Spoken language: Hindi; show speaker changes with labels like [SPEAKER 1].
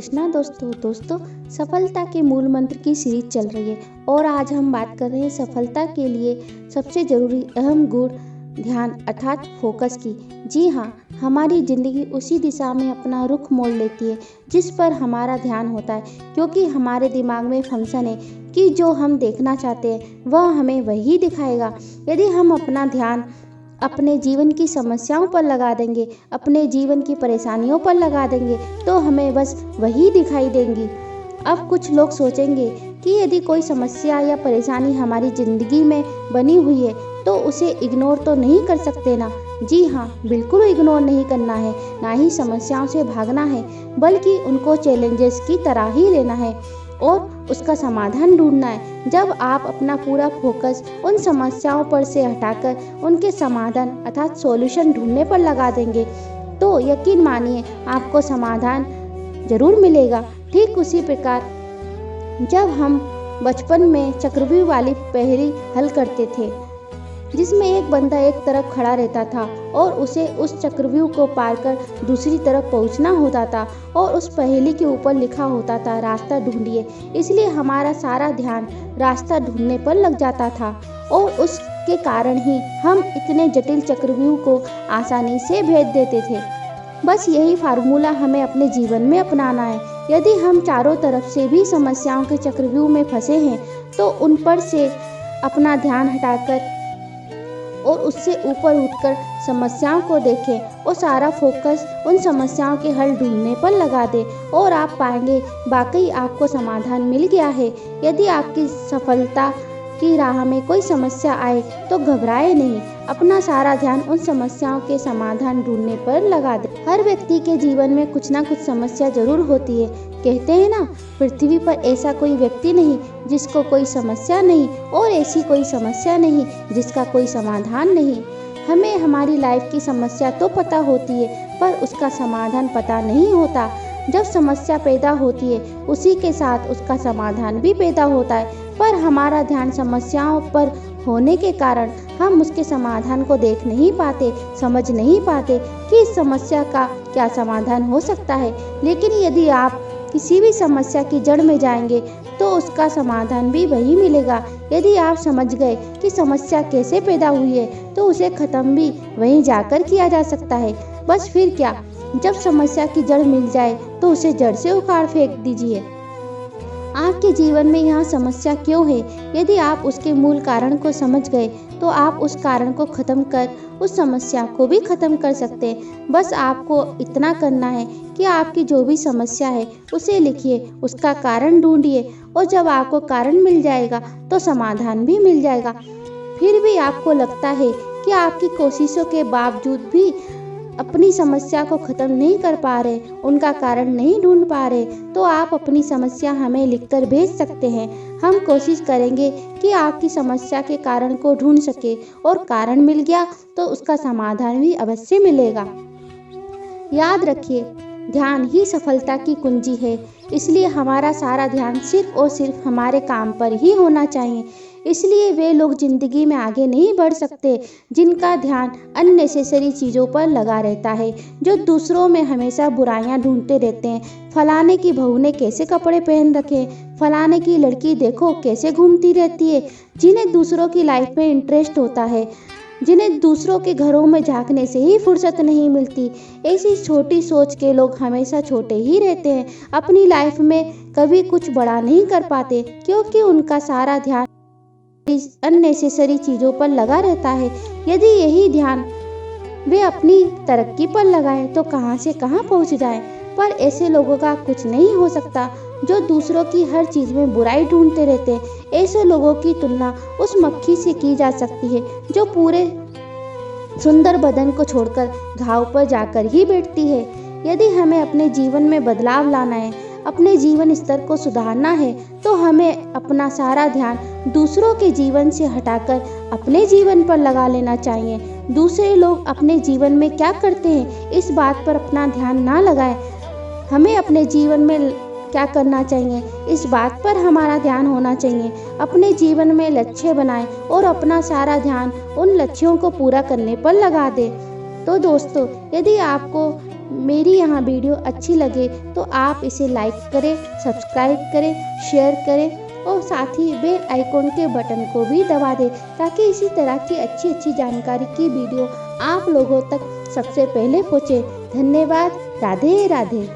[SPEAKER 1] कृष्णा। दोस्तों सफलता के मूल मंत्र की सीरीज चल रही है और आज हम बात कर रहे हैं सफलता के लिए सबसे जरूरी अहम गुण ध्यान अर्थात फोकस की। जी हाँ, हमारी ज़िंदगी उसी दिशा में अपना रुख मोड़ लेती है जिस पर हमारा ध्यान होता है, क्योंकि हमारे दिमाग में फंक्शन है कि जो हम देखना चाहते हैं वह हमें वही दिखाएगा। यदि हम अपना ध्यान अपने जीवन की समस्याओं पर लगा देंगे, अपने जीवन की परेशानियों पर लगा देंगे, तो हमें बस वही दिखाई देंगी। अब कुछ लोग सोचेंगे कि यदि कोई समस्या या परेशानी हमारी ज़िंदगी में बनी हुई है तो उसे इग्नोर तो नहीं कर सकते ना। जी हाँ, बिल्कुल इग्नोर नहीं करना है, ना ही समस्याओं से भागना है, बल्कि उनको चैलेंजेस की तरह ही लेना है और उसका समाधान ढूंढना है। जब आप अपना पूरा फोकस उन समस्याओं पर से हटाकर उनके समाधान अर्थात सॉल्यूशन ढूंढने पर लगा देंगे तो यकीन मानिए आपको समाधान जरूर मिलेगा। ठीक उसी प्रकार जब हम बचपन में चक्रव्यूह वाली पहेली हल करते थे, जिसमें एक बंदा एक तरफ खड़ा रहता था और उसे उस चक्रव्यूह को पार कर दूसरी तरफ पहुंचना होता था और उस पहेली के ऊपर लिखा होता था रास्ता ढूंढिए। इसलिए हमारा सारा ध्यान रास्ता ढूंढने पर लग जाता था और उसके कारण ही हम इतने जटिल चक्रव्यूह को आसानी से भेद देते थे। बस यही फार्मूला हमें अपने जीवन में अपनाना है। यदि हम चारों तरफ से भी समस्याओं के चक्रव्यूह में फंसे हैं तो उन पर से अपना ध्यान हटाकर और उससे ऊपर उठकर समस्याओं को देखें और सारा फोकस उन समस्याओं के हल ढूंढने पर लगा दें और आप पाएंगे वाकई आपको समाधान मिल गया है। यदि आपकी सफलता की राह में कोई समस्या आए तो घबराए नहीं, अपना सारा ध्यान उन समस्याओं के समाधान ढूंढने पर लगा दें। हर व्यक्ति के जीवन में कुछ ना कुछ समस्या जरूर होती है। कहते हैं ना, पृथ्वी पर ऐसा कोई व्यक्ति नहीं जिसको कोई समस्या नहीं और ऐसी कोई समस्या नहीं जिसका कोई समाधान नहीं। हमें हमारी लाइफ की समस्या तो पता होती है पर उसका समाधान पता नहीं होता। जब समस्या पैदा होती है उसी के साथ उसका समाधान भी पैदा होता है, पर हमारा ध्यान समस्याओं पर होने के कारण हम उसके समाधान को देख नहीं पाते, समझ नहीं पाते कि इस समस्या का क्या समाधान हो सकता है। लेकिन यदि आप किसी भी समस्या की जड़ में जाएंगे तो उसका समाधान भी वही मिलेगा। यदि आप समझ गए कि समस्या कैसे पैदा हुई है तो उसे ख़त्म भी वहीं जाकर किया जा सकता है। बस फिर क्या, जब समस्या की जड़ मिल जाए तो उसे जड़ से उखाड़ फेंक दीजिए। आपके जीवन में यह समस्या क्यों है, यदि आप उसके मूल कारण को समझ गए तो आप उस कारण को ख़त्म कर उस समस्या को भी ख़त्म कर सकते हैं। बस आपको इतना करना है कि आपकी जो भी समस्या है उसे लिखिए, उसका कारण ढूंढिए और जब आपको कारण मिल जाएगा तो समाधान भी मिल जाएगा। फिर भी आपको लगता है कि आपकी कोशिशों के बावजूद भी अपनी समस्या को ख़त्म नहीं कर पा रहे, उनका कारण नहीं ढूंढ पा रहे, तो आप अपनी समस्या हमें लिखकर भेज सकते हैं। हम कोशिश करेंगे कि आपकी समस्या के कारण को ढूंढ सके और कारण मिल गया तो उसका समाधान भी अवश्य मिलेगा। याद रखिए, ध्यान ही सफलता की कुंजी है, इसलिए हमारा सारा ध्यान सिर्फ और सिर्फ हमारे काम पर ही होना चाहिए। इसलिए वे लोग जिंदगी में आगे नहीं बढ़ सकते जिनका ध्यान अननेसेसरी चीज़ों पर लगा रहता है, जो दूसरों में हमेशा बुराइयां ढूंढते रहते हैं। फलाने की बहू ने कैसे कपड़े पहन रखे, फलाने की लड़की देखो कैसे घूमती रहती है। जिन्हें दूसरों की लाइफ में इंटरेस्ट होता है, जिन्हें दूसरों के घरों में झांकने से ही फुर्सत नहीं मिलती, ऐसी छोटी सोच के लोग हमेशा छोटे ही रहते हैं, अपनी लाइफ में कभी कुछ बड़ा नहीं कर पाते, क्योंकि उनका सारा ध्यान अननेसेसरी चीज़ों पर लगा रहता है। यदि यही ध्यान वे अपनी तरक्की पर लगाएं तो कहां से कहां पहुंच जाएं। पर ऐसे लोगों का कुछ नहीं हो सकता जो दूसरों की हर चीज़ में बुराई ढूंढते रहते हैं। ऐसे लोगों की तुलना उस मक्खी से की जा सकती है जो पूरे सुंदर बदन को छोड़कर घाव पर जाकर ही बैठती है। यदि हमें अपने जीवन में बदलाव लाना है, अपने जीवन स्तर को सुधारना है, तो हमें अपना सारा ध्यान दूसरों के जीवन से हटाकर अपने जीवन पर लगा लेना चाहिए। दूसरे लोग अपने जीवन में क्या करते हैं इस बात पर अपना ध्यान ना लगाएं। हमें अपने जीवन में क्या करना चाहिए इस बात पर हमारा ध्यान होना चाहिए। अपने जीवन में लक्ष्य बनाएं और अपना सारा ध्यान उन लक्ष्यों को पूरा करने पर लगा दें। तो दोस्तों, यदि आपको मेरी यहाँ वीडियो अच्छी लगे तो आप इसे लाइक करें, सब्सक्राइब करें, शेयर करें और साथ ही बेल आइकॉन के बटन को भी दबा दें ताकि इसी तरह की अच्छी जानकारी की वीडियो आप लोगों तक सबसे पहले पहुँचे। धन्यवाद। राधे राधे।